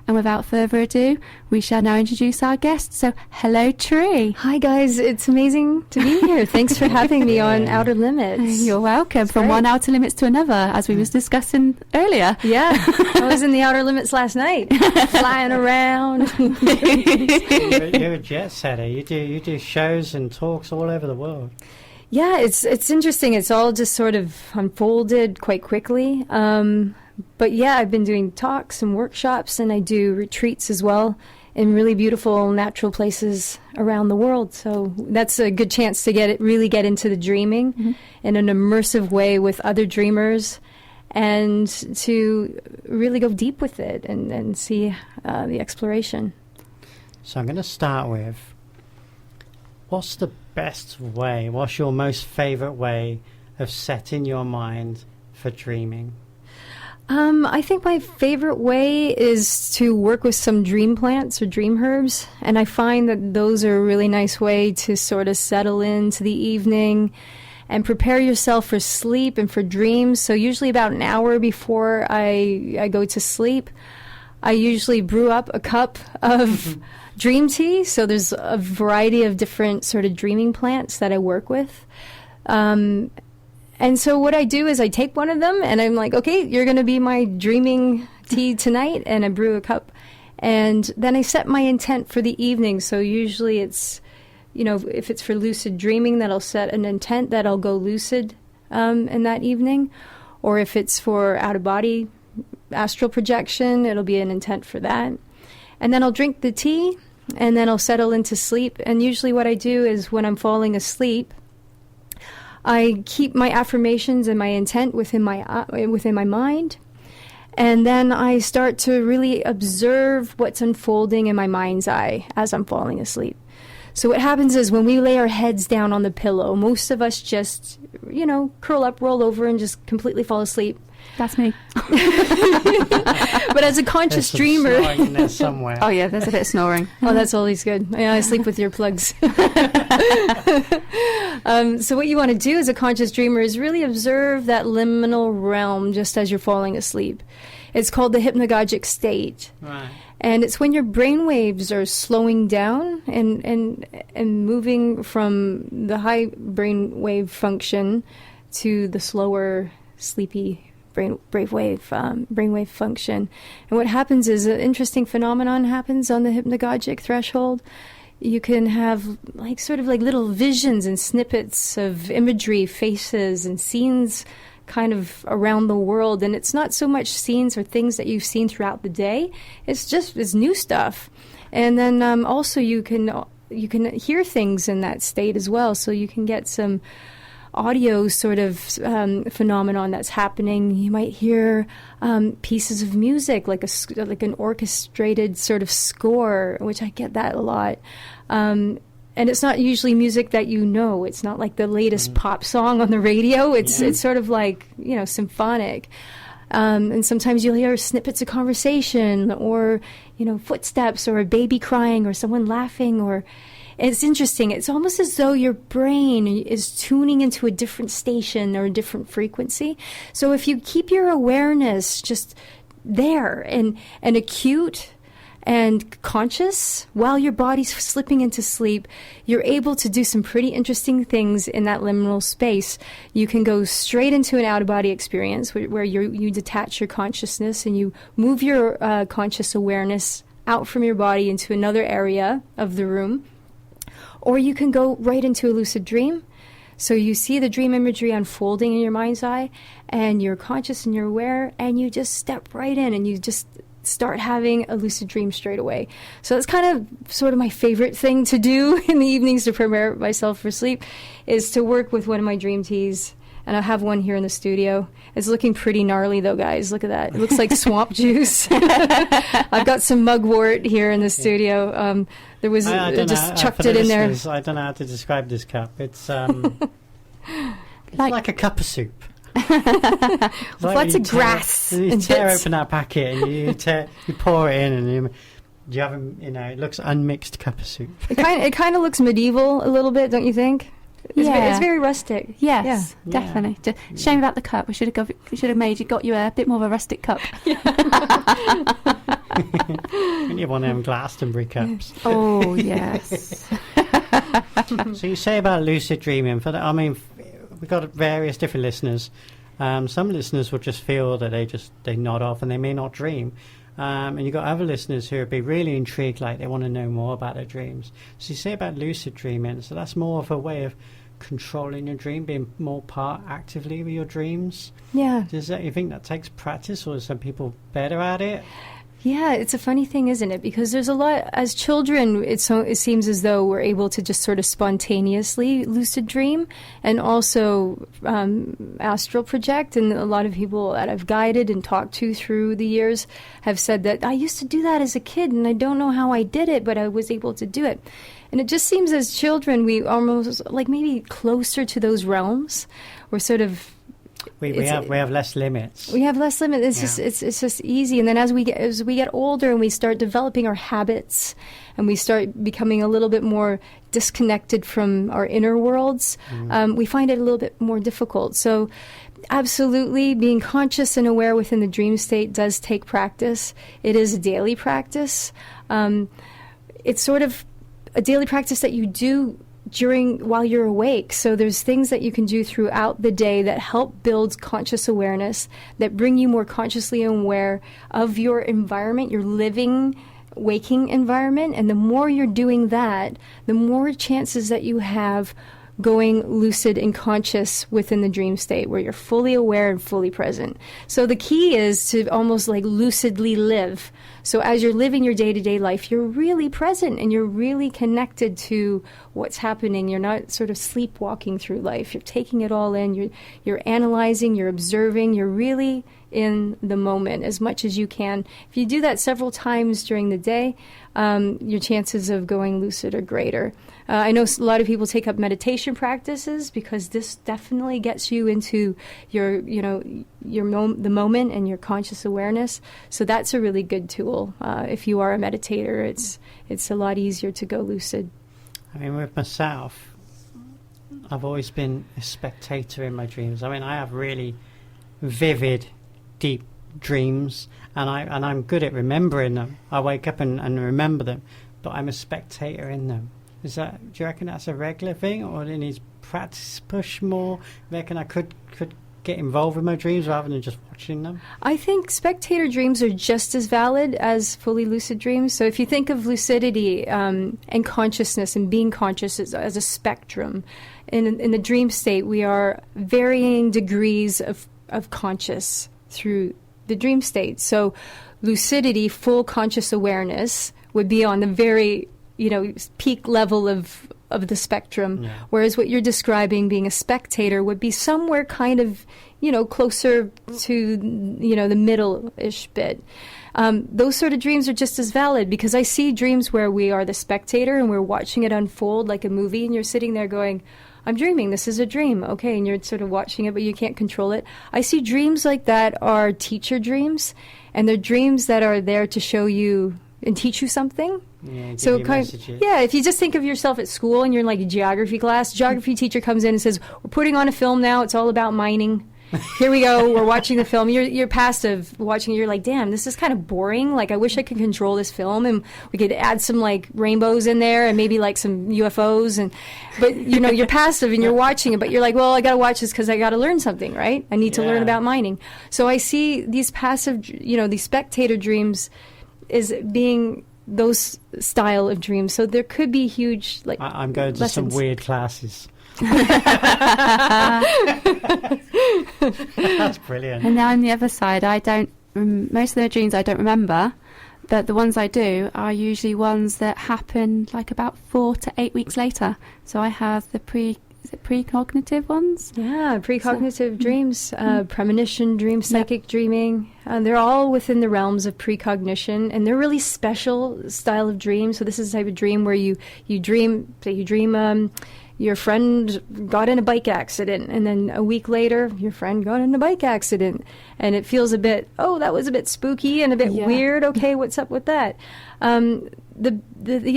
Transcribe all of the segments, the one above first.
And without further ado, we shall now introduce our guest. So, hello, Tree. Hi, guys. It's amazing to be here. Thanks for having me on Outer Limits. You're welcome. From one outer limits to another, as we was discussing earlier. Yeah. I was in the Outer Limits last night, flying around. You're a jet setter. You do shows and talks all over the world. Yeah, it's interesting. It's all just sort of unfolded quite quickly. But yeah, I've been doing talks and workshops, and I do retreats as well in really beautiful natural places around the world. So that's a good chance to really get into the dreaming in an immersive way with other dreamers, and to really go deep with it and see the exploration. So I'm going to start with, what's the best way, what's your most favorite way of setting your mind for dreaming? I think my favorite way is to work with some dream plants or dream herbs, and I find that those are a really nice way to sort of settle into the evening and prepare yourself for sleep and for dreams. So usually about an hour before I go to sleep, I usually brew up a cup of dream tea. So there's a variety of different sort of dreaming plants that I work with. And so what I do is I take one of them and I'm like, okay, you're going to be my dreaming tea tonight. And I brew a cup. And then I set my intent for the evening. So usually it's, if it's for lucid dreaming, that I'll set an intent that I'll go lucid in that evening. Or if it's for out-of-body astral projection, it'll be an intent for that. And then I'll drink the tea and then I'll settle into sleep. And usually what I do is when I'm falling asleep, I keep my affirmations and my intent within my mind, and then I start to really observe what's unfolding in my mind's eye as I'm falling asleep. So what happens is when we lay our heads down on the pillow, most of us just, curl up, roll over, and just completely fall asleep. That's me. But as a conscious dreamer... There's some snoring in there somewhere. Oh, yeah, there's a bit of snoring. Oh, that's always good. Yeah, I sleep with earplugs. So what you want to do as a conscious dreamer is really observe that liminal realm just as you're falling asleep. It's called the hypnagogic state. Right. And it's when your brain waves are slowing down and moving from the high brain wave function to the slower, sleepy brainwave function. And what happens is an interesting phenomenon happens on the hypnagogic threshold. You can have sort of little visions and snippets of imagery, faces, and scenes kind of around the world. And it's not so much scenes or things that you've seen throughout the day. It's new stuff. And then also you can hear things in that state as well. So you can get some audio sort of phenomenon that's happening. You might hear pieces of music, like an orchestrated sort of score, which I get that a lot. And it's not usually music that it's not like the latest pop song on the radio. It's sort of like, symphonic. And sometimes you'll hear snippets of conversation or, footsteps or a baby crying or someone laughing or... It's interesting. It's almost as though your brain is tuning into a different station or a different frequency. So if you keep your awareness just there and acute and conscious while your body's slipping into sleep, you're able to do some pretty interesting things in that liminal space. You can go straight into an out-of-body experience where you detach your consciousness and you move your conscious awareness out from your body into another area of the room. Or you can go right into a lucid dream. So you see the dream imagery unfolding in your mind's eye, and you're conscious and you're aware, and you just step right in and you just start having a lucid dream straight away. So that's kind of sort of my favorite thing to do in the evenings to prepare myself for sleep, is to work with one of my dream teas. And I have one here in the studio. It's looking pretty gnarly, though, guys. Look at that. It looks like swamp juice. I've got some mugwort here in the studio. There was just chucked it in there. I don't know how to describe this cup. It's like a cup of soup. Lots of grass. You tear open that packet and you pour it in and you have it looks unmixed cup of soup. It kind of looks medieval a little bit, don't you think? It's very rustic. Yes, definitely. Shame about the cup. We should have got you a bit more of a rustic cup. When you have one of them Glastonbury cups. Oh, yes. So you say about lucid dreaming. We've got various different listeners. Some listeners will just feel that they nod off and they may not dream. And you've got other listeners who would be really intrigued, like they want to know more about their dreams. So you say about lucid dreaming. So that's more of a way of controlling your dream, being more part actively with your dreams. Yeah. You think that takes practice, or are some people better at it? Yeah, it's a funny thing, isn't it? Because there's a lot, as children, it seems as though we're able to just sort of spontaneously lucid dream and also astral project. And a lot of people that I've guided and talked to through the years have said that I used to do that as a kid and I don't know how I did it, but I was able to do it. And it just seems as children, we almost like maybe closer to those realms. We're sort of... We have less limits. We have less limits. It's just easy. And then as we get older and we start developing our habits and we start becoming a little bit more disconnected from our inner worlds, we find it a little bit more difficult. So absolutely, being conscious and aware within the dream state does take practice. It is a daily practice. It's sort of a daily practice that you do while you're awake. So there's things that you can do throughout the day that help build conscious awareness, that bring you more consciously aware of your environment, your living, waking environment. And the more you're doing that, the more chances that you have going lucid and conscious within the dream state where you're fully aware and fully present. So the key is to almost like lucidly live. So as you're living your day-to-day life, you're really present and you're really connected to what's happening. You're not sort of sleepwalking through life. You're taking it all in. You're analyzing, you're observing, you're really in the moment as much as you can. If you do that several times during the day, your chances of going lucid are greater. I know a lot of people take up meditation practices because this definitely gets you into the moment and your conscious awareness. So that's a really good tool. If you are a meditator, it's a lot easier to go lucid. I mean, with myself, I've always been a spectator in my dreams. I mean, I have really vivid, deep dreams, and I'm good at remembering them. I wake up and remember them, but I'm a spectator in them. Do you reckon that's a regular thing, or it needs practice push more? I reckon I could get involved with my dreams rather than just watching them? I think spectator dreams are just as valid as fully lucid dreams. So if you think of lucidity and consciousness and being conscious as a spectrum, in the dream state we are varying degrees of conscious through the dream state. So lucidity, full conscious awareness, would be on the very peak level of the spectrum, whereas what you're describing, being a spectator, would be somewhere kind of, closer to, the middle-ish bit. Those sort of dreams are just as valid because I see dreams where we are the spectator and we're watching it unfold like a movie and you're sitting there going, I'm dreaming, this is a dream, okay, and you're sort of watching it but you can't control it. I see dreams like that are teacher dreams, and they're dreams that are there to show you and teach you something. Yeah, so if you just think of yourself at school and you're in like a geography class, geography teacher comes in and says, we're putting on a film now, it's all about mining. Here we go, we're watching the film. You're passive watching it, you're like, damn, this is kind of boring. Like, I wish I could control this film and we could add some like rainbows in there and maybe like some UFOs. But you're passive and you're watching it, but you're like, well, I got to watch this because I got to learn something, right? I need to learn about mining. So I see these passive, these spectator dreams is being those style of dreams. So there could be huge I'm going to lessons. some weird classes. That's brilliant. And now on the other side, most of the dreams I don't remember, but the ones I do are usually ones that happen like about 4 to 8 weeks later. So I have the precognitive ones? Yeah, precognitive dreams, premonition dreams, psychic dreaming. They're all within the realms of precognition, and they're really special style of dreams. So this is the type of dream where you dream your friend got in a bike accident, and then a week later, your friend got in a bike accident, and it feels a bit, that was a bit spooky and a bit weird. Okay, what's up with that? The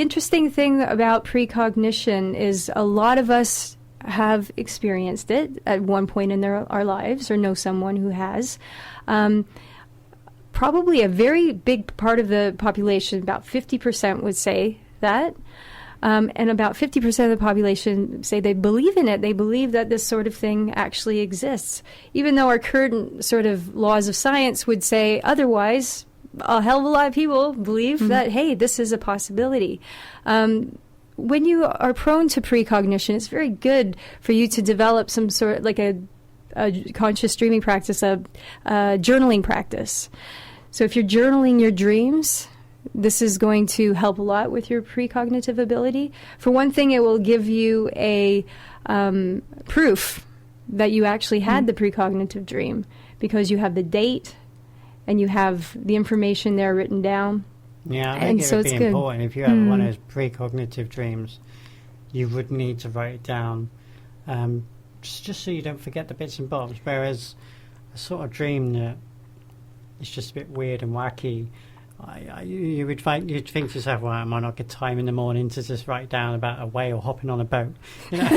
interesting thing about precognition is a lot of us have experienced it at one point in our lives or know someone who has. probably a very big part of the population, about 50% would say that. And about 50% of the population say they believe in it. They believe that this sort of thing actually exists. Even though our current sort of laws of science would say otherwise, a hell of a lot of people believe that, hey, this is a possibility. When you are prone to precognition, it's very good for you to develop some sort, like a conscious dreaming practice, a journaling practice. So if you're journaling your dreams, this is going to help a lot with your precognitive ability. For one thing, it will give you a proof that you actually had the precognitive dream, because you have the date and you have the information there written down. Yeah, I think it would be important. If you have one of those precognitive dreams, you would need to write it down, just so you don't forget the bits and bobs. Whereas a sort of dream that is just a bit weird and wacky, you'd think to yourself, well, I might not get time in the morning to just write down about a whale hopping on a boat. You know?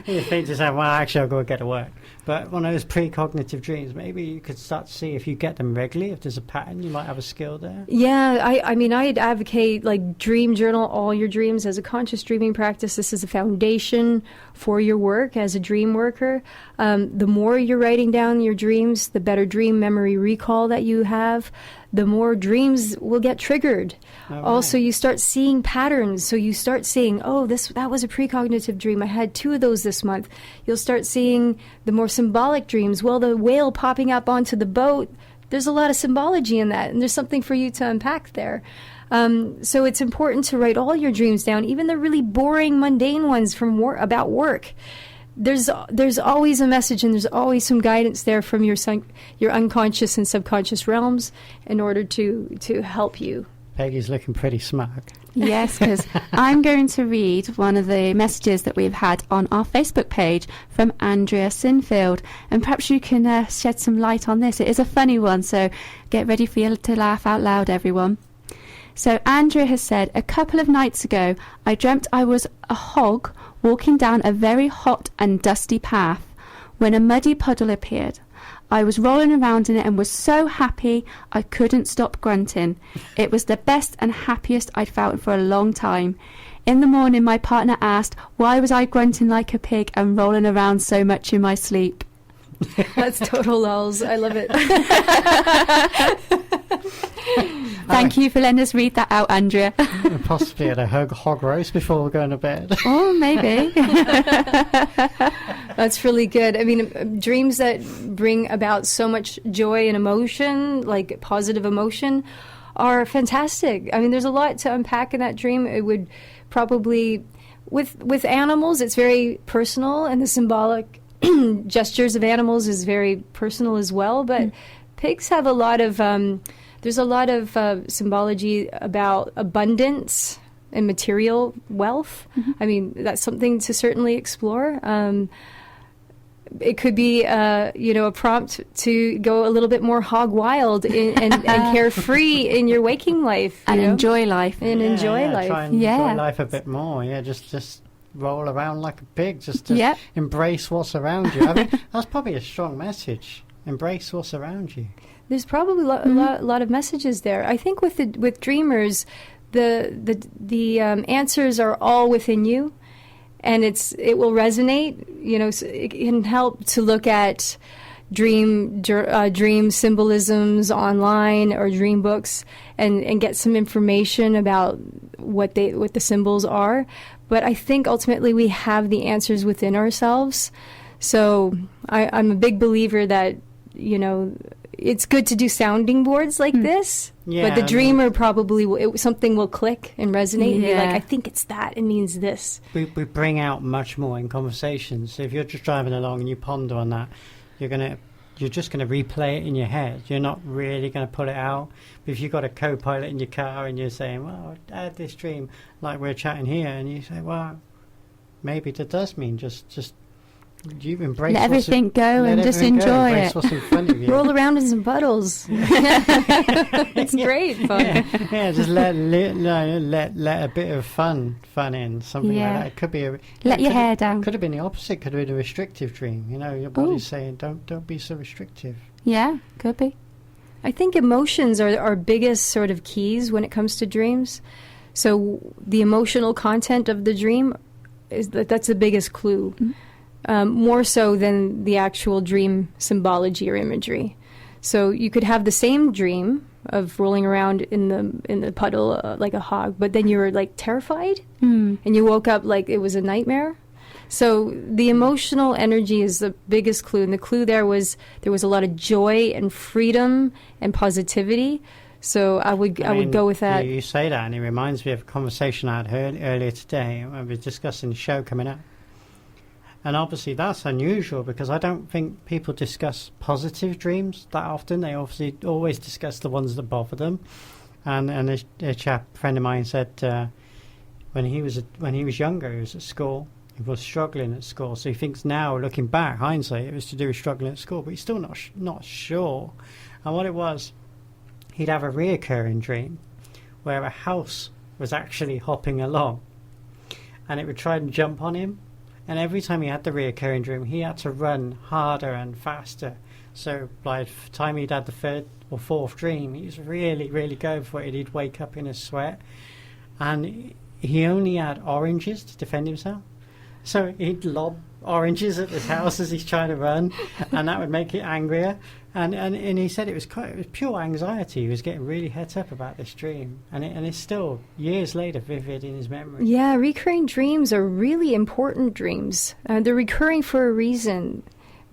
You think to yourself, well, actually, I'll go get to work. But one of those precognitive dreams, maybe you could start to see if you get them regularly, if there's a pattern, you might have a skill there. Yeah, I mean, I'd advocate, like, dream journal all your dreams as a conscious dreaming practice. This is a foundation for your work as a dream worker. The more you're writing down your dreams, the better dream memory recall that you have, the more dreams will get triggered. Right. Also, you start seeing patterns. So you start seeing, oh, that was a precognitive dream. I had 2 of those this month. You'll start seeing the more symbolic dreams. Well, the whale popping up onto the boat, there's a lot of symbology in that, and there's something for you to unpack there. So it's important to write all your dreams down, even the really boring, mundane ones from about work. There's always a message, and there's always some guidance there from your unconscious and subconscious realms in order to help you. Peggy's looking pretty smug. Yes, because I'm going to read one of the messages that we've had on our Facebook page from Andrea Sinfield, and perhaps you can shed some light on this. It is a funny one, so get ready for you to laugh out loud, everyone. So Andrea has said, a couple of nights ago, I dreamt I was a hog walking down a very hot and dusty path when a muddy puddle appeared. I was rolling around in it and was so happy I couldn't stop grunting. It was the best and happiest I'd felt for a long time. In the morning, my partner asked, why was I grunting like a pig and rolling around so much in my sleep? That's total lulz. I love it. Thank you for letting us read that out, Andrea. Possibly at a hog roast before we're going to bed. Oh, maybe. That's really good. I mean, dreams that bring about so much joy and emotion, like positive emotion, are fantastic. I mean, there's a lot to unpack in that dream. It would probably, with animals, it's very personal, and the symbolic gestures of animals is very personal as well. But pigs have a lot of, there's a lot of symbology about abundance and material wealth. I mean, that's something to certainly explore. It could be, a prompt to go a little bit more hog wild and carefree in your waking life. And enjoy life. And enjoy life. Try and enjoy life a bit more. Yeah, just roll around like a pig. Just embrace what's around you. I mean, that's probably a strong message. Embrace what's around you. There's probably a lot of messages there. I think with dreamers, the answers are all within you. And it will resonate, so it can help to look at dream symbolisms online or dream books and get some information about what the symbols are. But I think ultimately we have the answers within ourselves. So I'm a big believer that, it's good to do sounding boards like this, but the dreamer probably something will click and resonate and be like, I think it's that. It means this. We bring out much more in conversations. So if you're just driving along and you ponder on that, you're just going to replay it in your head. You're not really going to put it out. But if you've got a co-pilot in your car and you're saying, well, I had this dream, like we're chatting here, and you say, well, maybe that does mean just you embrace let everything go and just enjoy it. What's in front of you. Roll around in some puddles. It's great fun. Yeah, just let a bit of fun in, something like that. It could be let your hair down. Could have been the opposite. Could have been a restrictive dream. Your body's saying don't be so restrictive. Yeah, could be. I think emotions are our biggest sort of keys when it comes to dreams. So the emotional content of the dream that's the biggest clue, more so than the actual dream symbology or imagery. So you could have the same dream of rolling around in the puddle like a hog, but then you were like terrified, and you woke up like it was a nightmare. So the emotional energy is the biggest clue, and the clue there was a lot of joy and freedom and positivity. So I would go with that. You say that, and it reminds me of a conversation I had earlier today. I was discussing the show coming up, and obviously that's unusual because I don't think people discuss positive dreams that often. They obviously always discuss the ones that bother them. And a friend of mine said when he was younger, he was at school. He was struggling at school, so he thinks now, looking back, hindsight, it was to do with struggling at school, but he's still not sure. And what it was, he'd have a reoccurring dream where a house was actually hopping along, and it would try and jump on him. And every time he had the reoccurring dream, he had to run harder and faster. So by the time he'd had the third or fourth dream, he was really, really going for it. He'd wake up in a sweat, and he only had oranges to defend himself. So he'd lob oranges at this house as he's trying to run, and that would make it angrier. And he said it was pure anxiety. He was getting really het up about this dream, and it's still years later vivid in his memory. Yeah, recurring dreams are really important dreams. They're recurring for a reason.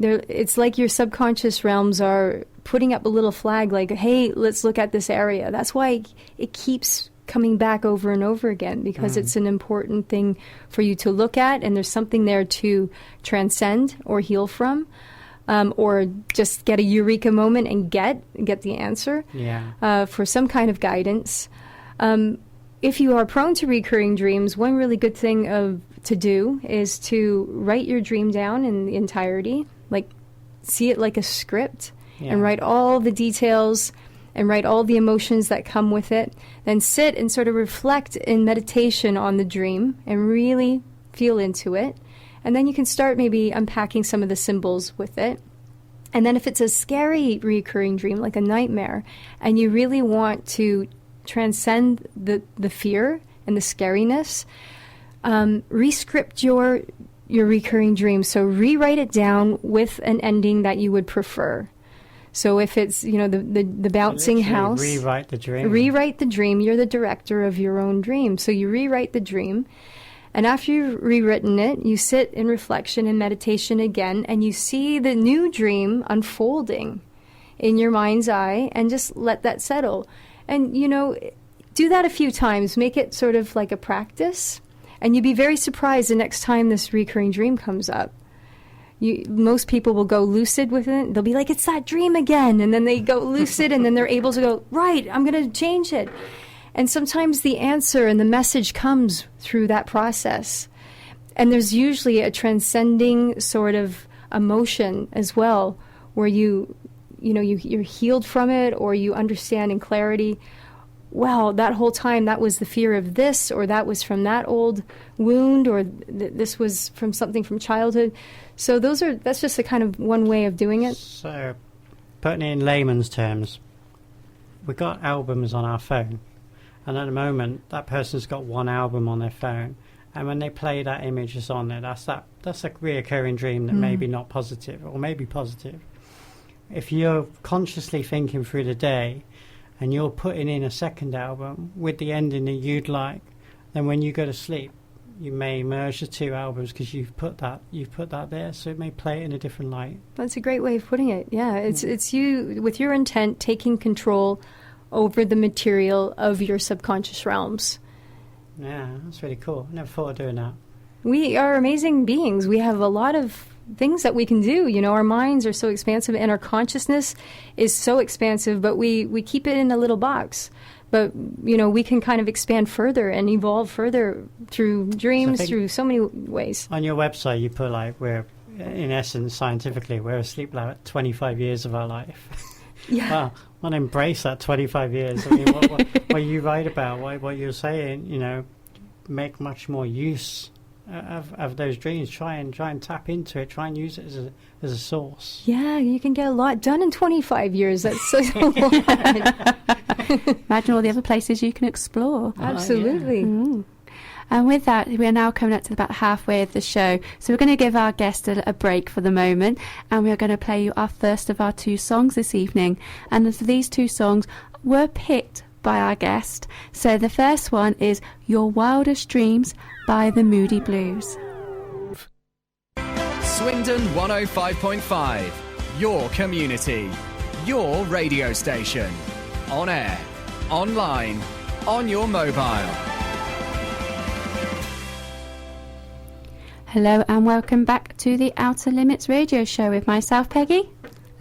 It's like your subconscious realms are putting up a little flag, like, "Hey, let's look at this area." That's why it keeps coming back over and over again, because it's an important thing for you to look at, and there's something there to transcend or heal from, or just get a eureka moment and get the answer for some kind of guidance. If you are prone to recurring dreams, one really good thing to do is to write your dream down in the entirety, like see it like a script, and write all the details and write all the emotions that come with it. Then sit and sort of reflect in meditation on the dream and really feel into it. And then you can start maybe unpacking some of the symbols with it. And then if it's a scary recurring dream, like a nightmare, and you really want to transcend the fear and the scariness, re-script your recurring dream. So rewrite it down with an ending that you would prefer. So if it's, the bouncing house... Rewrite the dream. Rewrite the dream. You're the director of your own dream. So you rewrite the dream. And after you've rewritten it, you sit in reflection and meditation again, and you see the new dream unfolding in your mind's eye, and just let that settle. And, do that a few times. Make it sort of like a practice. And you'd be very surprised the next time this recurring dream comes up. Most people will go lucid with it. They'll be like, "It's that dream again." And then they go lucid, and then they're able to go, "Right, I'm going to change it." And sometimes the answer and the message comes through that process. And there's usually a transcending sort of emotion as well, where you're healed from it, or you understand in clarity, wow, that whole time that was the fear of this, or that was from that old wound, or this was from something from childhood. So that's just a kind of one way of doing it. So, putting it in layman's terms, we've got albums on our phone, and at the moment that person's got one album on their phone, and when they play that image that's on there, that's a reoccurring dream that may be not positive, or maybe positive. If you're consciously thinking through the day, and you're putting in a second album with the ending that you'd like, then when you go to sleep, you may merge the two albums because you've put that there, so it may play it in a different light. That's a great way of putting it. Yeah, it's you with your intent taking control over the material of your subconscious realms. Yeah, that's really cool. I never thought of doing that. We are amazing beings. We have a lot of things that we can do. Our minds are so expansive, and our consciousness is so expansive, but we keep it in a little box. But, we can kind of expand further and evolve further through dreams, through so many ways. On your website, you put, we're, in essence, scientifically, we're asleep 25 years of our life. Yeah. Wow. I want to embrace that 25 years. I mean, what you write about, what you're saying, make much more use of those dreams. Try and tap into it. Try and use it as a source. Yeah, you can get a lot done in 25 years. That's so lot. Imagine all the other places you can explore. Absolutely. And with that, we are now coming up to about halfway of the show. So we're going to give our guest a break for the moment, and we're going to play you our first of our 2 songs this evening. And these 2 songs were picked by our guest. So the first one is Your Wildest Dreams by the Moody Blues. Swindon 105.5, your community, your radio station. On air, online, on your mobile. Hello and welcome back to the Outer Limits radio show with myself, Peggy.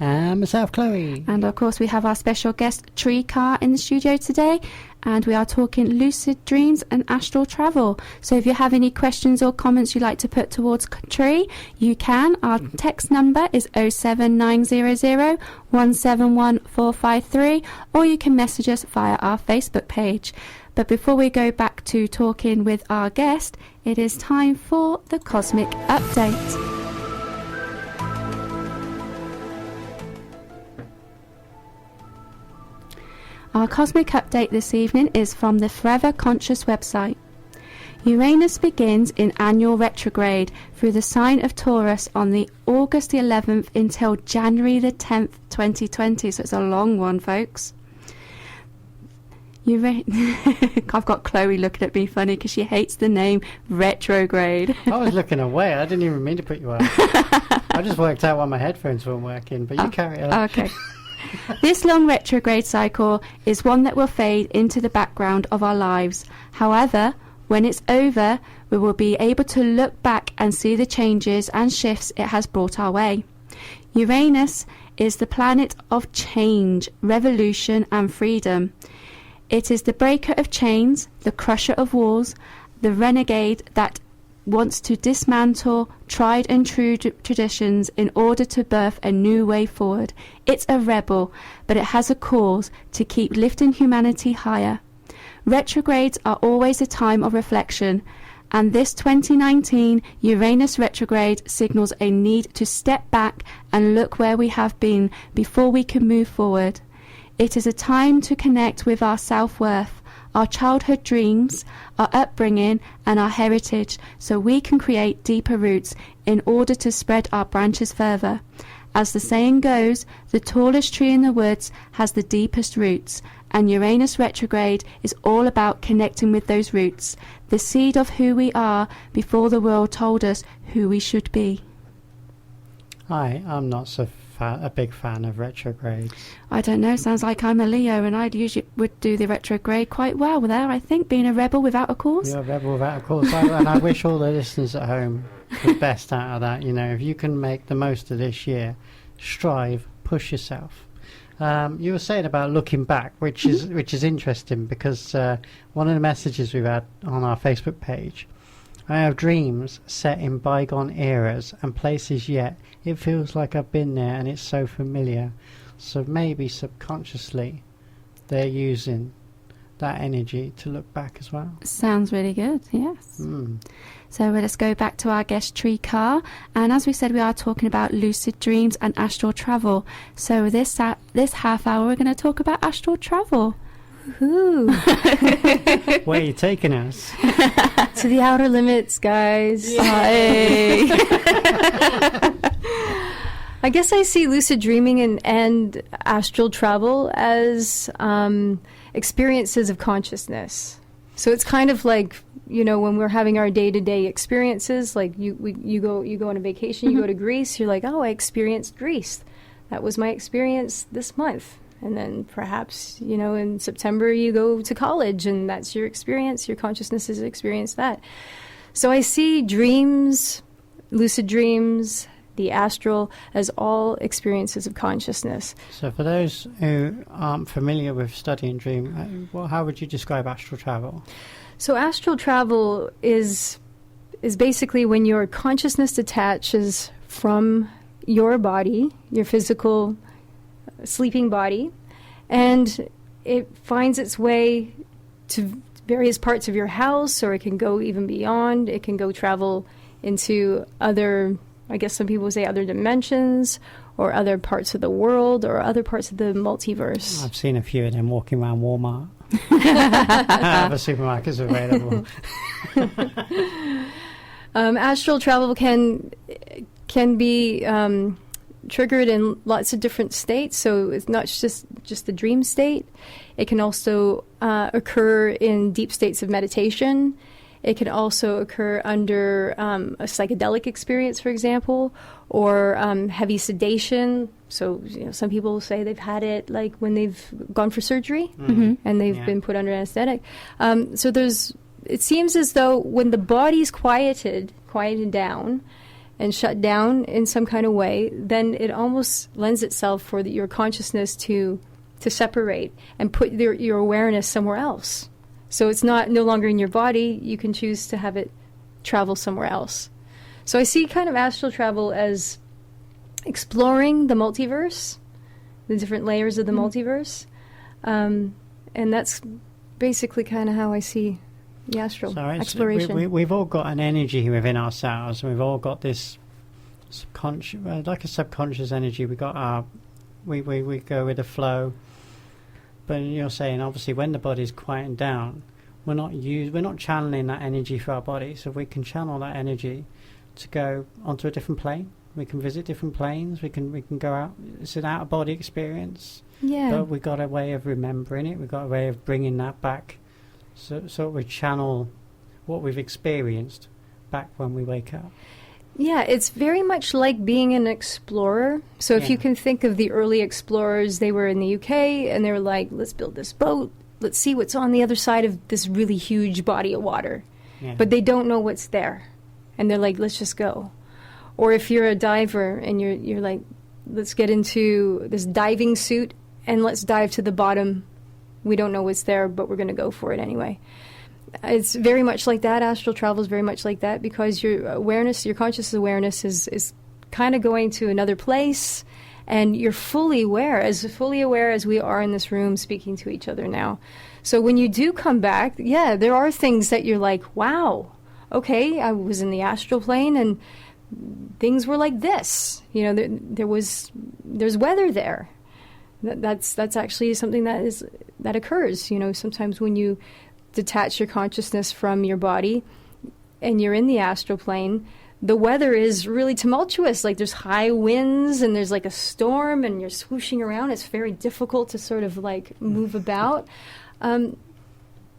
And myself, Chloe. And of course we have our special guest, Tree Carr, in the studio today. And we are talking lucid dreams and astral travel. So if you have any questions or comments you'd like to put towards Tree, you can. Our text number is 07900 171 453, or you can message us via our Facebook page. But before we go back to talking with our guest, it is time for the Cosmic Update. Our Cosmic Update this evening is from the Forever Conscious website. Uranus begins in annual retrograde through the sign of Taurus on the August the 11th until January the 10th, 2020. So it's a long one, folks. I've got Chloe looking at me funny because she hates the name retrograde. I was looking away. I didn't even mean to put you out. I just worked out why my headphones weren't working, but you carry on. Okay. This long retrograde cycle is one that will fade into the background of our lives. However, when it's over, we will be able to look back and see the changes and shifts it has brought our way. Uranus is the planet of change, revolution and freedom. It is the breaker of chains, the crusher of walls, the renegade that wants to dismantle tried and true traditions in order to birth a new way forward. It's a rebel, but it has a cause to keep lifting humanity higher. Retrogrades are always a time of reflection, and this 2019 Uranus retrograde signals a need to step back and look where we have been before we can move forward. It is a time to connect with our self-worth, our childhood dreams, our upbringing and our heritage, so we can create deeper roots in order to spread our branches further. As the saying goes, the tallest tree in the woods has the deepest roots, and Uranus retrograde is all about connecting with those roots, the seed of who we are before the world told us who we should be. I'm not a big fan of retrogrades. I don't know, sounds like I'm a Leo, and I usually would do the retrograde quite well there, I think, being a rebel without a cause. You're a rebel without a cause. And I wish all the listeners at home the best out of that. You know, if you can make the most of this year, strive, push yourself. You were saying about looking back, which is interesting, because one of the messages we've had on our Facebook page, I have dreams set in bygone eras and places, yet it feels like I've been there and it's so familiar. So maybe subconsciously they're using that energy to look back as well. Sounds really good, yes. So let's go back to our guest Tree Carr, and as we said, we are talking about lucid dreams and astral travel. So this half hour we're going to talk about astral travel. Woohoo! Where are you taking us? To the outer limits, guys. Hey. I guess I see lucid dreaming and astral travel as experiences of consciousness. So it's kind of like, you know, when we're having our day-to-day experiences, like you go on a vacation, you go to Greece, you're like, oh, I experienced Greece. That was my experience this month. And then perhaps, you know, in September you go to college and that's your experience. Your consciousness has experienced that. So I see dreams, lucid dreams, the astral as all experiences of consciousness. So for those who aren't familiar with studying dream, how would you describe astral travel? So astral travel is basically when your consciousness detaches from your body, your physical sleeping body, and it finds its way to various parts of your house, or it can go even beyond. It can go travel into other, I guess some people say other dimensions, or other parts of the world, or other parts of the multiverse. I've seen a few of them walking around Walmart. Other supermarkets available. Astral travel can be triggered in lots of different states. So it's not just the dream state. It can also occur in deep states of meditation. It can also occur under a psychedelic experience, for example, or heavy sedation. So some people say they've had it like when they've gone for surgery and they've been put under anesthetic. So it seems as though when the body's quieted down and shut down in some kind of way, then it almost lends itself for your consciousness to separate and put your awareness somewhere else. So it's no longer in your body. You can choose to have it travel somewhere else. So I see kind of astral travel as exploring the multiverse, the different layers of the multiverse. And that's basically kind of how I see the astral exploration. We've all got an energy within ourselves. We've all got this subconscious, like a subconscious energy. We got we go with the flow. But you're saying, obviously, when the body's quieting down, we're not channeling that energy for our body. So we can channel that energy to go onto a different plane. We can visit different planes. We can go out. It's an out-of-body experience. Yeah. But we've got a way of remembering it. We've got a way of bringing that back. So we channel what we've experienced back when we wake up. Yeah, it's very much like being an explorer. So if you can think of the early explorers, they were in the UK and they were like, let's build this boat. Let's see what's on the other side of this really huge body of water. Yeah. But they don't know what's there. And they're like, let's just go. Or if you're a diver and you're like, let's get into this diving suit and let's dive to the bottom. We don't know what's there, but we're going to go for it anyway. It's very much like that. Astral travel is very much like that because your awareness, your conscious awareness is kind of going to another place, and you're fully aware as we are in this room speaking to each other now. So when you do come back, there are things that you're like, wow, okay, I was in the astral plane and things were like this. There's weather there. That's actually something that occurs. Sometimes when you detach your consciousness from your body and you're in the astral plane, the weather is really tumultuous. Like there's high winds and there's like a storm and you're swooshing around. It's very difficult to sort of like move about. And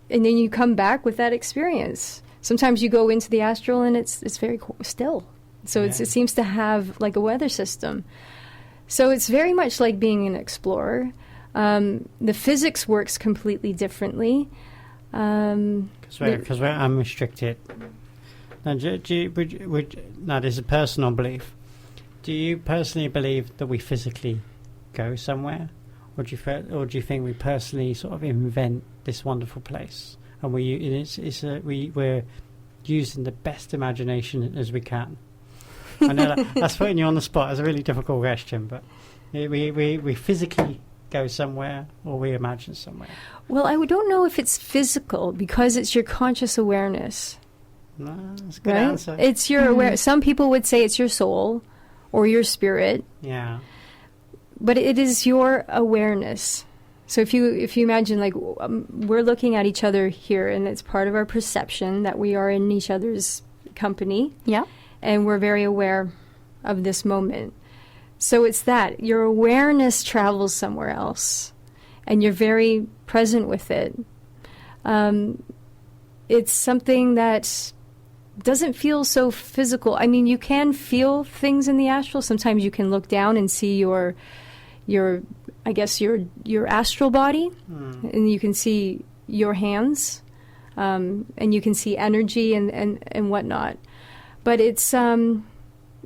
then you come back with that experience. Sometimes you go into the astral and it's very still. So it seems to have like a weather system. So it's very much like being an explorer. The physics works completely differently. Because we're unrestricted. Now, now, this is a personal belief. Do you personally believe that we physically go somewhere, or do you think we personally sort of invent this wonderful place, and we're using the best imagination as we can? I know that's putting you on the spot. It's a really difficult question, but we physically go somewhere or we imagine somewhere. Well, I don't know if it's physical because it's your conscious awareness. No, that's a good answer. It's your awareness. Some people would say it's your soul or your spirit. Yeah. But it is your awareness. So if you imagine like we're looking at each other here and it's part of our perception that we are in each other's company. Yeah. And we're very aware of this moment. So it's that. Your awareness travels somewhere else, and you're very present with it. It's something that doesn't feel so physical. I mean, you can feel things in the astral. Sometimes you can look down and see your astral body, and you can see your hands, and you can see energy and whatnot. But it's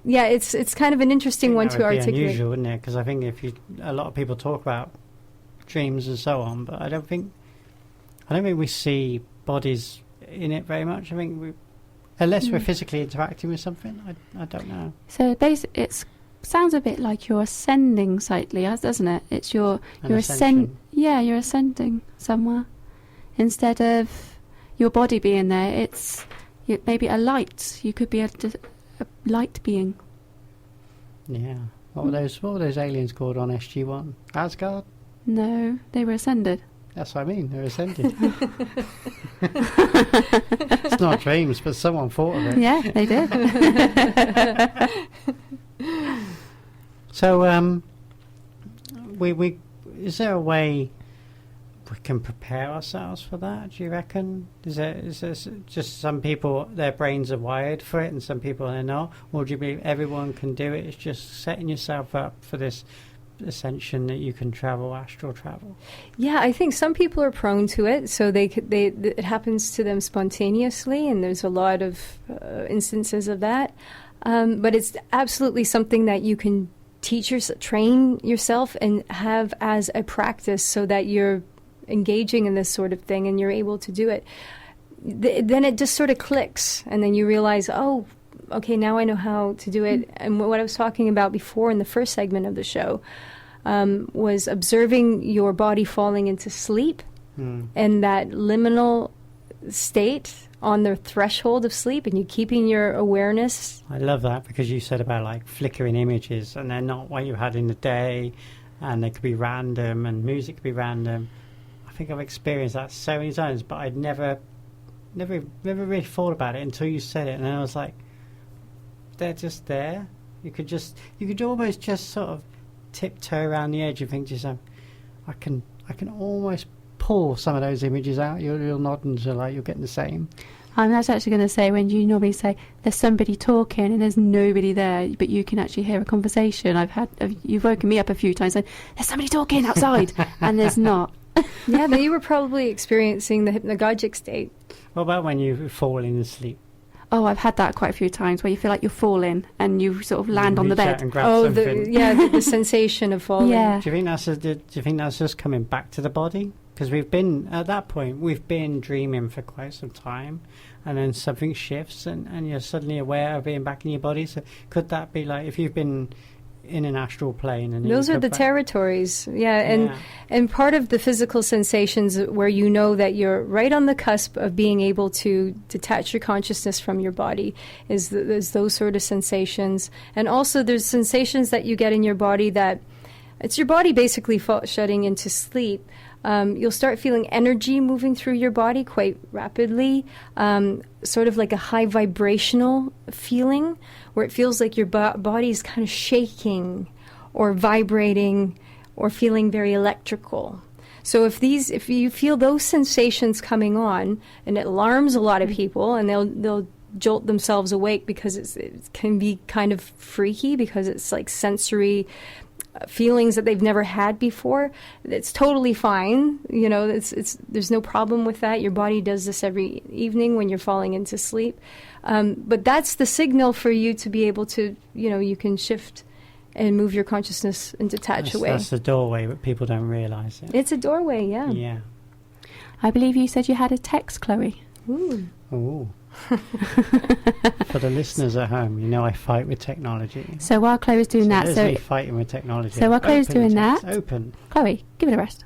it's kind of an interesting one to articulate. Be unusual, wouldn't it? Because I think a lot of people talk about dreams and so on, but I don't think we see bodies in it very much. I think unless we're physically interacting with something, I don't know. So it sounds a bit like you're ascending slightly, doesn't it? It's you're ascending somewhere instead of your body being there. It's maybe a light. You could be a light being. Yeah. What were those aliens called on SG-1? Asgard? No, they were ascended. That's what I mean. They're ascended. It's not dreams, but someone thought of it. Yeah, they did. So, we is there a way we can prepare ourselves for that? Do you reckon? Is there just some people their brains are wired for it, and some people are not? Or do you believe everyone can do it? It's just setting yourself up for this ascension that you can travel, astral travel. Yeah, I think some people are prone to it, so it happens to them spontaneously, and there's a lot of instances of that. But it's absolutely something that you can train yourself and have as a practice, so that you're engaging in this sort of thing and you're able to do it. Then it just sort of clicks, and then you realize, oh, okay, now I know how to do it. And what I was talking about before in the first segment of the show was observing your body falling into sleep and that liminal state on the threshold of sleep, and you keeping your awareness. I love that, because you said about like flickering images, and they're not what you had in the day, and they could be random, and music could be random. I think I've experienced that so many times, but I'd never really thought about it until you said it, and then I was like, they're just there. You could almost just sort of tiptoe around the edge and think to yourself, I can almost pull some of those images out. You'll nod and like you're getting the same. I was actually going to say, when you normally say there's somebody talking and there's nobody there, but you can actually hear a conversation. You've woken me up a few times saying there's somebody talking outside, and there's not. Yeah, but you were probably experiencing the hypnagogic state. What about when you fall in sleep? Oh, I've had that quite a few times, where you feel like you're falling and you sort of land on the bed. And grab something. the sensation of falling. Yeah. Do you think that's just coming back to the body? Because we've been dreaming for quite some time, and then something shifts, and you're suddenly aware of being back in your body. So could that be like if you've been in an astral plane? And those are the territories, and part of the physical sensations where you know that you're right on the cusp of being able to detach your consciousness from your body is those sort of sensations. And also there's sensations that you get in your body that it's your body basically shutting into sleep. You'll start feeling energy moving through your body quite rapidly, sort of like a high vibrational feeling, where it feels like your body is kind of shaking or vibrating or feeling very electrical. So if you feel those sensations coming on, and it alarms a lot of people, and they'll jolt themselves awake because it can be kind of freaky, because it's like sensory feelings that they've never had before. It's totally fine. There's no problem with that. Your body does this every evening when you're falling into sleep. But that's the signal for you to be able to, you can shift and move your consciousness and detach away. That's the doorway, but people don't realise it. It's a doorway, yeah. Yeah. I believe you said you had a text, Chloe. Ooh. For the listeners at home, I fight with technology. So while Chloe's doing that, me fighting with technology. So while Chloe's doing that, Chloe, give it a rest.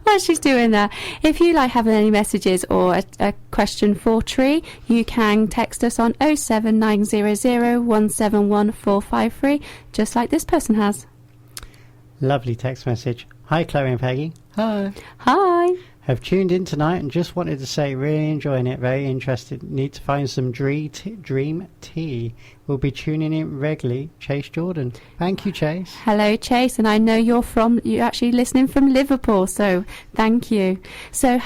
While she's doing that, if you have any messages or a question for Tree, you can text us on 07900 171 453, just like this person has. Lovely text message. Hi, Chloe and Peggy. Hi. Hi. Have tuned in tonight and just wanted to say really enjoying it, very interested. Need to find some dream tea. We'll be tuning in regularly. Chase Jordan. Thank you, Chase. Hello, Chase, and I know you're actually listening from Liverpool, so thank you. So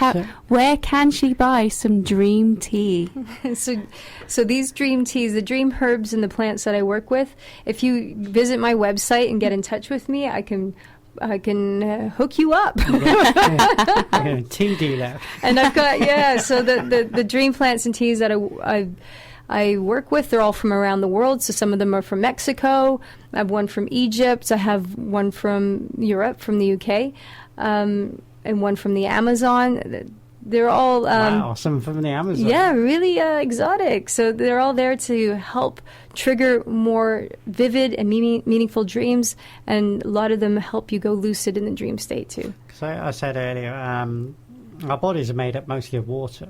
where can she buy some dream tea? So these dream teas, the dream herbs and the plants that I work with, if you visit my website and get in touch with me, I can hook you up. Tea dealer. And I've got, so the dream plants and teas that I work with, they're all from around the world. So some of them are from Mexico. I have one from Egypt. I have one from Europe, from the UK, and one from the Amazon. They're all... wow, some from the Amazon. Yeah, really exotic. So they're all there to help trigger more vivid and meaningful dreams, and a lot of them help you go lucid in the dream state too. So I said earlier, our bodies are made up mostly of water,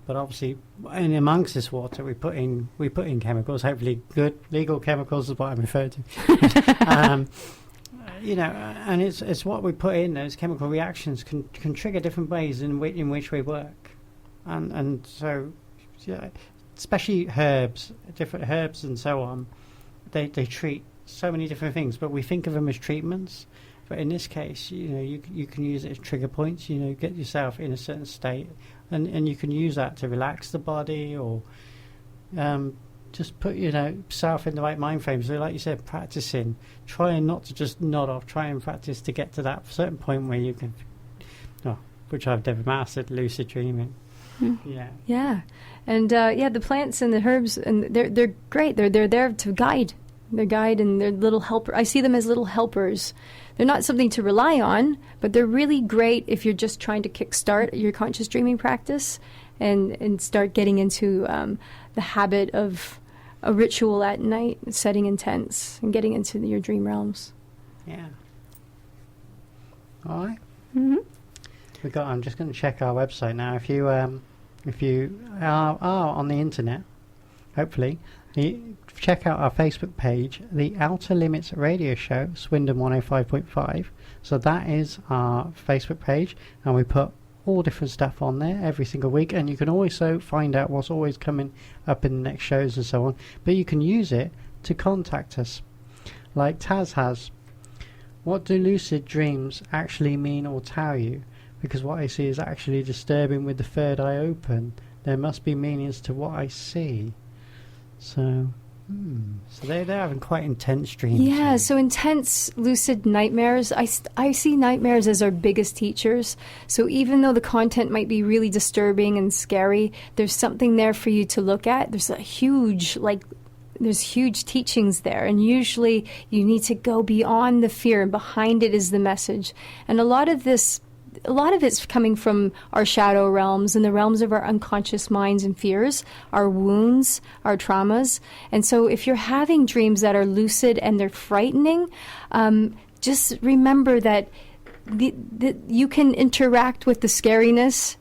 But obviously, in amongst this water, we put in chemicals. Hopefully, good legal chemicals is what I'm referring to. And it's what we put in. Those chemical reactions can trigger different ways in which we work, and so, yeah, especially herbs, different herbs and so on. They treat so many different things, but we think of them as treatments. But in this case, you can use it as trigger points. Get yourself in a certain state, and you can use that to relax the body, or just put self in the right mind frame. So, like you said, practicing, trying not to just nod off. Try and practice to get to that certain point where you can, which I've never mastered, lucid dreaming. Yeah, and the plants and the herbs, and they're great. They're there to guide. They're guide, and they're little helper. I see them as little helpers. They're not something to rely on, but they're really great if you're just trying to kickstart your conscious dreaming practice and start getting into the habit of a ritual at night, setting intents, and getting into your dream realms. Yeah. All right. Mm-hmm. I'm just going to check our website now. If you are on the internet, hopefully, check out our Facebook page, the Outer Limits Radio Show, Swindon 105.5. So that is our Facebook page, and we put all different stuff on there every single week, and you can also find out what's always coming up in the next shows and so on. But you can use it to contact us, like Taz has. What do lucid dreams actually mean or tell you? Because what I see is actually disturbing with the third eye open. There must be meanings to what I see. So they're having quite intense dreams. Yeah, so intense lucid nightmares. I see nightmares as our biggest teachers. So even though the content might be really disturbing and scary, there's something there for you to look at. There's huge teachings there, and usually you need to go beyond the fear, and behind it is the message. And a lot of it's coming from our shadow realms and the realms of our unconscious minds and fears, our wounds, our traumas. And so if you're having dreams that are lucid and they're frightening, just remember that you can interact with the scariness,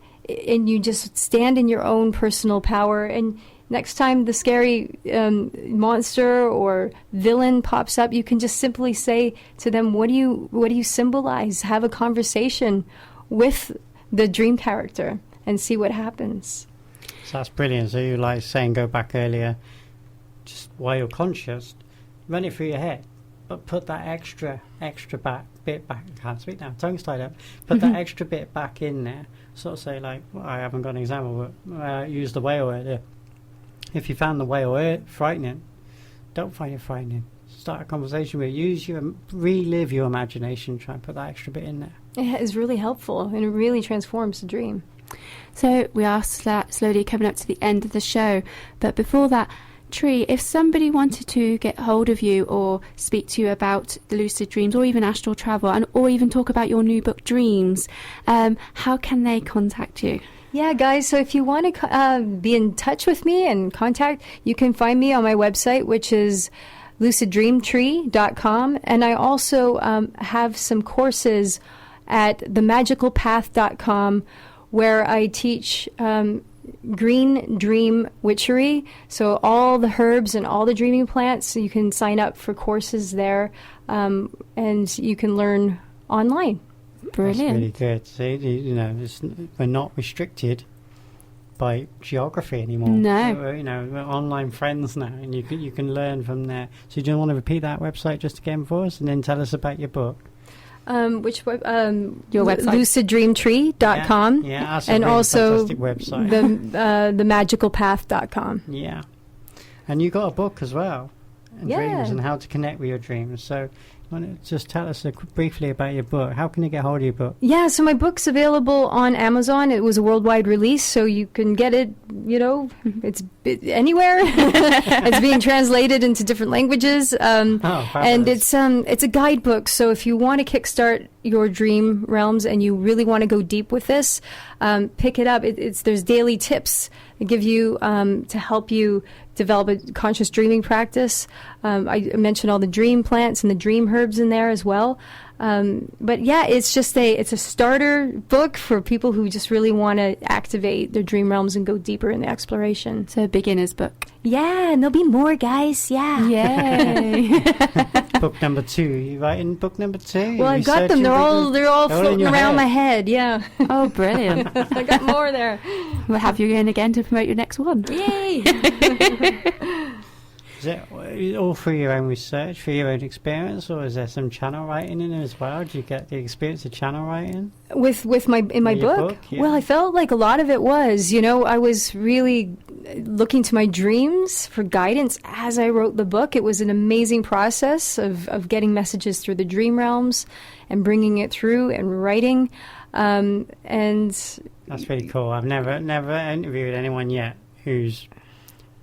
and you just stand in your own personal power. And next time the scary monster or villain pops up, you can just simply say to them, what do you symbolize? Have a conversation with the dream character and see what happens. So that's brilliant. So you like saying, go back earlier, just while you're conscious, run it through your head, but put that extra bit back. I can't speak now, tongue's tied up. Put that extra bit back in there. Sort of say, like, well, I haven't got an example, but use the whale earlier. If you found the whale frightening, don't find it frightening. Start a conversation with it. Relive your imagination. Try and put that extra bit in there. It is really helpful, and it really transforms the dream. So we are slowly coming up to the end of the show. But before that, Tree, if somebody wanted to get hold of you or speak to you about the lucid dreams, or even astral travel, or even talk about your new book, Dreams, how can they contact you? Yeah, guys, so if you want to be in touch with me and contact, you can find me on my website, which is luciddreamtree.com. And I also have some courses at themagicalpath.com where I teach green dream witchery. So all the herbs and all the dreaming plants, so you can sign up for courses there, and you can learn online. Brilliant. That's really good. See, we're not restricted by geography anymore. No. So, we're online friends now, and you can learn from there. So do you want to repeat that website just again for us, and then tell us about your book? Which your website? luciddreamtree.com. Yeah, that's and a really also fantastic website. themagicalpath.com. Yeah. And you got a book as well, Yeah. Dreams and how to connect with your dreams. So want to just tell us briefly about your book? How can you get hold of your book? Yeah, so my book's available on Amazon. It was a worldwide release, so you can get it, it's anywhere. It's being translated into different languages. And it's a guidebook, so if you want to kickstart your dream realms and you really want to go deep with this, pick it up. There's daily tips that give you to help you develop a conscious dreaming practice. I mentioned all the dream plants and the dream herbs in there as well. But yeah, it's a starter book for people who just really want to activate their dream realms and go deeper in the exploration. So a beginner's book. Yeah, and there'll be more, guys. Yeah. Yay. Book number 2. You writing book number 2? Well, I've got them. They're all floating around my head. Yeah. Oh, brilliant. I got more there. We'll have you in again to promote your next one. Yay. Is it all through your own research, through your own experience, or is there some channel writing in it as well? Do you get the experience of channel writing? With my book? Yeah. Well, I felt like a lot of it was, I was really looking to my dreams for guidance as I wrote the book. It was an amazing process of getting messages through the dream realms and bringing it through and writing. And that's really cool. I've never interviewed anyone yet who's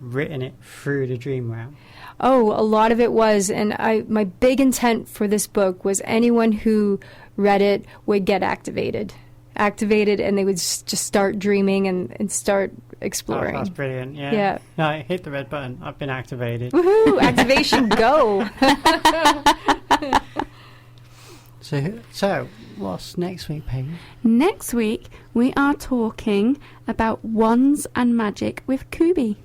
written it through the dream realm. Oh, a lot of it was, and my big intent for this book was anyone who read it would get activated, and they would just start dreaming and start exploring. Oh, that's brilliant. Yeah. No, hit the red button. I've been activated. Woohoo! Activation, go! So, what's next week, Peggy? Next week, we are talking about wands and magic with Kubi.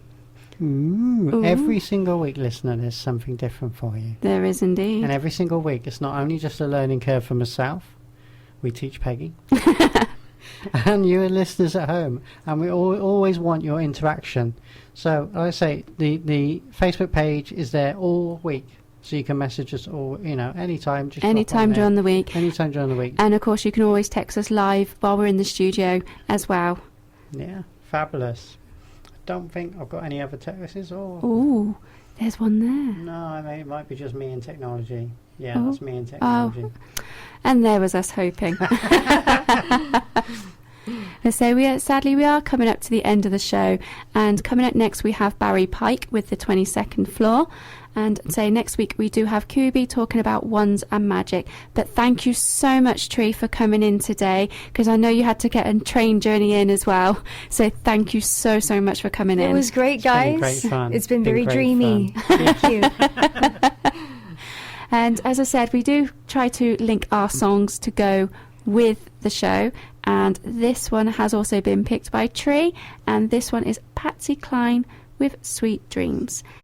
Ooh. Every single week, listener, there's something different for you. There is indeed. And every single week, it's not only just a learning curve for myself. We teach Peggy. And you and listeners at home. And we always want your interaction. So, like I say, the Facebook page is there all week. So you can message us all, anytime. Anytime during the week. Anytime during the week. And, of course, you can always text us live while we're in the studio as well. Yeah, fabulous. Don't think I've got any other texts or... Ooh, there's one there. No, it might be just me and technology. Yeah, that's me and technology. Oh. And there was us hoping. So sadly we are coming up to the end of the show, and coming up next we have Barry Pike with the 22nd Floor, and next week we do have Kubi talking about wands and magic. But thank you so much, Tree, for coming in today, because I know you had to get a train journey in as well, so thank you so much for coming in. It was great, guys. It's been great fun. It's been very dreamy. Thank you. And as I said, we do try to link our songs to go with the show, and this one has also been picked by Tree, and this one is Patsy Cline with Sweet Dreams.